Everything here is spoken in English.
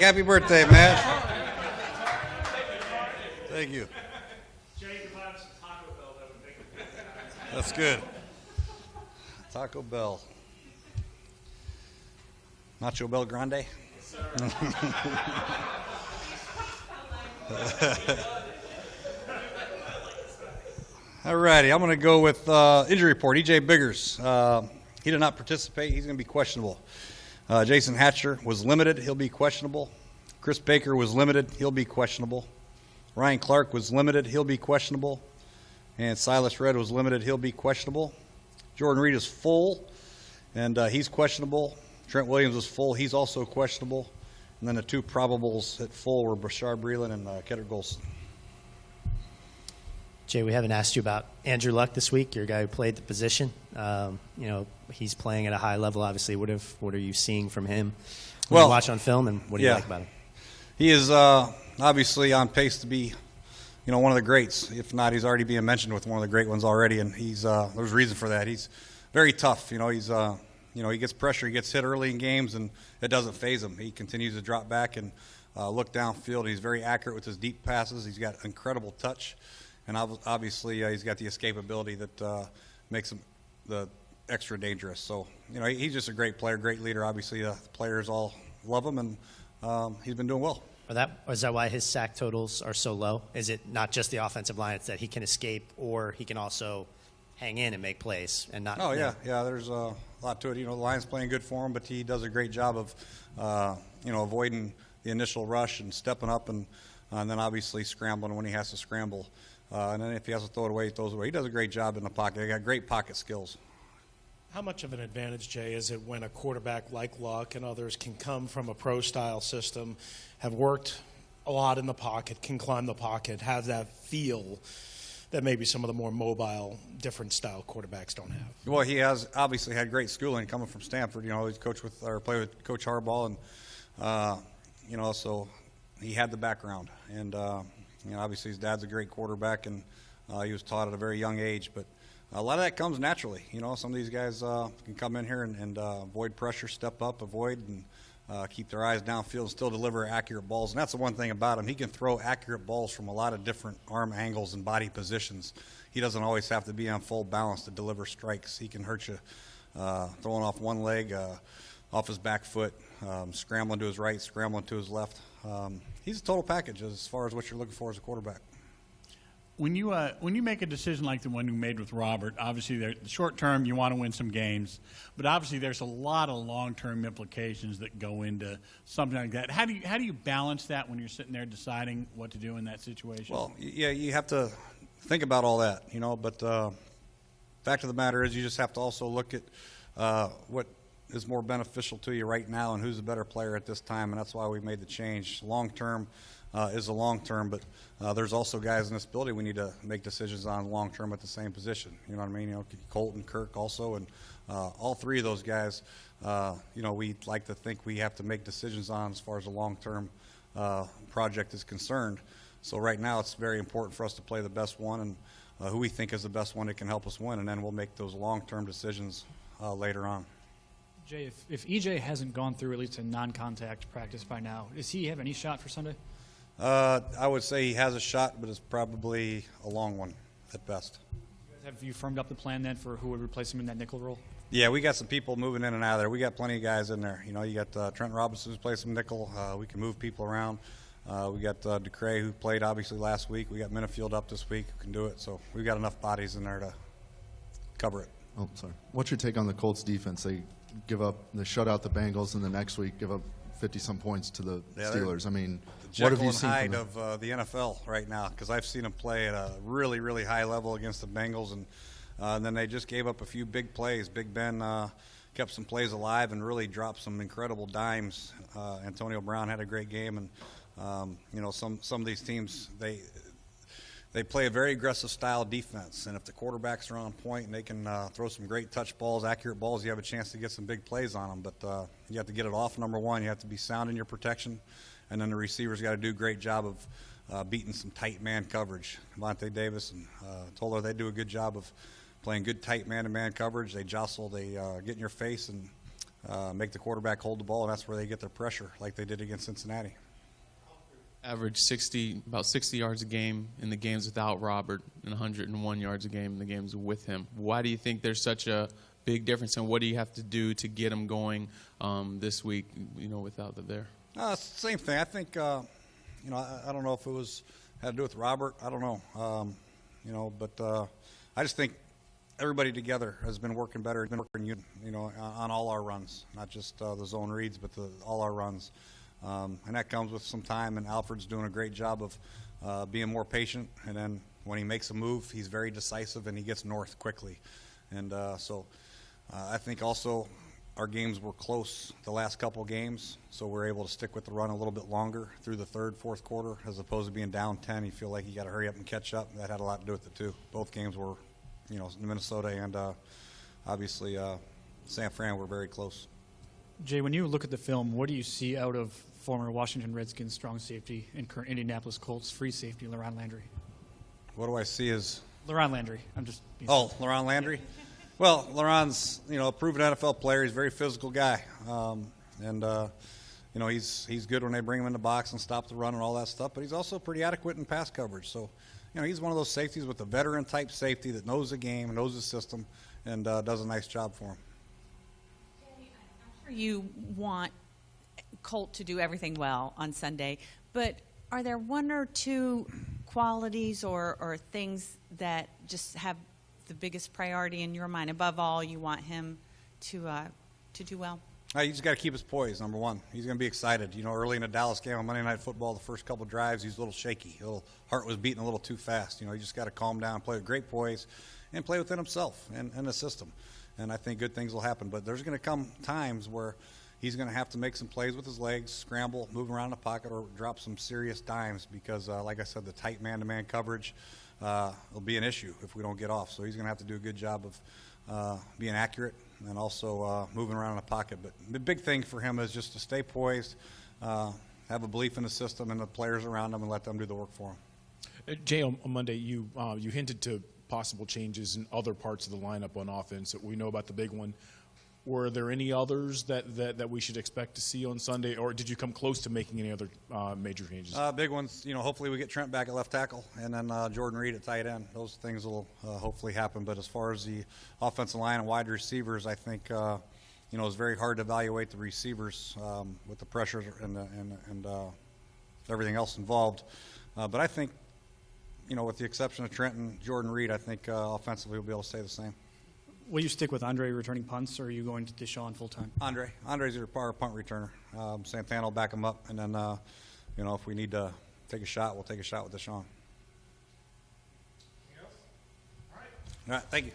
Happy birthday, Matt. Thank you. That's good. Taco Bell. Nacho Bell Grande? All righty, I'm going to go with injury report. E.J. Biggers. He did not participate. He's going to be questionable. Jason Hatcher was limited. He'll be questionable. Chris Baker was limited. He'll be questionable. Ryan Clark was limited. He'll be questionable. And Silas Red was limited. He'll be questionable. Jordan Reed is full, and he's questionable. Trent Williams is full. He's also questionable. And then the two probables at full were Bashar Breeland and Kedrick Golson. Jay, we haven't asked you about Andrew Luck this week. You're a guy who played the position. He's playing at a high level, obviously. What are you seeing from him when you watch on film, and what do you like about him? He is obviously on pace to be, one of the greats. If not, he's already being mentioned with one of the great ones already, and he's there's reason for that. He's very tough. He gets pressure. He gets hit early in games, and it doesn't faze him. He continues to drop back and look downfield. He's very accurate with his deep passes. He's got incredible touch. And obviously, he's got the escapability that makes him the extra dangerous. So, he's just a great player, great leader. Obviously, the players all love him, and he's been doing well. Is that why his sack totals are so low? Is it not just the offensive line? It's that he can escape, or he can also hang in and make plays and not. Oh, yeah. There's a lot to it. The line's playing good for him, but he does a great job of, avoiding the initial rush and stepping up and then obviously scrambling when he has to scramble. And then if he has to throw it away, he throws it away. He does a great job in the pocket. They got great pocket skills. How much of an advantage, Jay, is it when a quarterback like Luck and others can come from a pro-style system, have worked a lot in the pocket, can climb the pocket, have that feel that maybe some of the more mobile, different style quarterbacks don't have? Well, he has obviously had great schooling coming from Stanford. He's played with Coach Harbaugh, and so he had the background. And obviously his dad's a great quarterback, and he was taught at a very young age. But a lot of that comes naturally. Some of these guys can come in here and avoid pressure, step up, avoid, and keep their eyes downfield and still deliver accurate balls. And that's the one thing about him. He can throw accurate balls from a lot of different arm angles and body positions. He doesn't always have to be on full balance to deliver strikes. He can hurt you throwing off one leg, off his back foot, scrambling to his right, scrambling to his left. He's a total package as far as what you're looking for as a quarterback. When you make a decision like the one you made with Robert, obviously the short term you want to win some games, but obviously there's a lot of long-term implications that go into something like that. How do you balance that when you're sitting there deciding what to do in that situation? Well, yeah, you have to think about all that, But fact of the matter is, you just have to also look at what is more beneficial to you right now and who's a better player at this time, and that's why we made the change. Long term is a long term, but there's also guys in this building we need to make decisions on long term at the same position. You know what I mean? Colton, Kirk also, and all three of those guys, we like to think we have to make decisions on as far as a long term project is concerned. So right now it's very important for us to play the best one and who we think is the best one that can help us win, and then we'll make those long term decisions later on. Jay, if EJ hasn't gone through at least a non-contact practice by now, does he have any shot for Sunday? I would say he has a shot, but it's probably a long one at best. Have you firmed up the plan then for who would replace him in that nickel role? Yeah, we got some people moving in and out of there. We got plenty of guys in there. You got Trent Robinson who's played some nickel. We can move people around. We got DeCray who played obviously last week. We got Minifield up this week who can do it. So we've got enough bodies in there to cover it. Oh, sorry. What's your take on the Colts defense? They shut out the Bengals, and the next week give up 50-some points to the Steelers. I mean, what have you seen from them? Of the NFL right now, because I've seen them play at a really, really high level against the Bengals, and then they just gave up a few big plays. Big Ben kept some plays alive and really dropped some incredible dimes. Antonio Brown had a great game, and some of these teams they play a very aggressive style defense, and if the quarterbacks are on point and they can throw some great touch balls, accurate balls, you have a chance to get some big plays on them. But you have to get it off, number one. You have to be sound in your protection, and then the receivers got to do a great job of beating some tight man coverage. Vontae Davis and Toller, they do a good job of playing good tight man-to-man coverage. They jostle, they get in your face, and make the quarterback hold the ball, and that's where they get their pressure, like they did against Cincinnati. Average about 60 yards a game in the games without Robert, and 101 yards a game in the games with him. Why do you think there's such a big difference, and what do you have to do to get him going this week, without the there? Same thing. I think, I don't know if it had to do with Robert. I don't know. But I just think everybody together has been working better, on all our runs, not just the zone reads, but all our runs. And that comes with some time, and Alfred's doing a great job of being more patient. And then when he makes a move, he's very decisive, and he gets north quickly. And so I think also our games were close the last couple games, so we're able to stick with the run a little bit longer through the third, fourth quarter, as opposed to being down 10. You feel like you got to hurry up and catch up. That had a lot to do with it, too. Both games were, Minnesota and obviously San Fran were very close. Jay, when you look at the film, what do you see out of former Washington Redskins strong safety and current Indianapolis Colts free safety, Leron Landry? What do I see as Leron Landry. I'm just. Leron Landry. Well, Leron's a proven NFL player. He's a very physical guy, and he's good when they bring him in the box and stop the run and all that stuff. But he's also pretty adequate in pass coverage. So, he's one of those safeties with a veteran type safety that knows the game, knows the system, and does a nice job for him. I'm sure you want Colt to do everything well on Sunday, but are there one or two qualities or things that just have the biggest priority in your mind? Above all, you want him to do well? You just got to keep his poise, number one. He's going to be excited. Early in the Dallas game on Monday Night Football, the first couple drives, he's a little shaky. His heart was beating a little too fast. You just got to calm down, play with great poise, and play within himself and the system. And I think good things will happen. But there's going to come times where he's going to have to make some plays with his legs, scramble, move around in the pocket, or drop some serious dimes because, like I said, the tight man-to-man coverage will be an issue if we don't get off. So he's going to have to do a good job of being accurate and also moving around in the pocket. But the big thing for him is just to stay poised, have a belief in the system and the players around him, and let them do the work for him. Jay, on Monday, you hinted to possible changes in other parts of the lineup on offense. We know about the big one. Were there any others that we should expect to see on Sunday, or did you come close to making any other major changes? Big ones, hopefully we get Trent back at left tackle, and then Jordan Reed at tight end. Those things will hopefully happen. But as far as the offensive line and wide receivers, I think it's very hard to evaluate the receivers with the pressures and everything else involved. But I think, with the exception of Trent and Jordan Reed, I think offensively we'll be able to stay the same. Will you stick with Andre returning punts, or are you going to Deshaun full time? Andre's your punt returner. Santana will back him up, and then if we need to take a shot, we'll take a shot with Deshaun. Anything else? All right. All right. Thank you.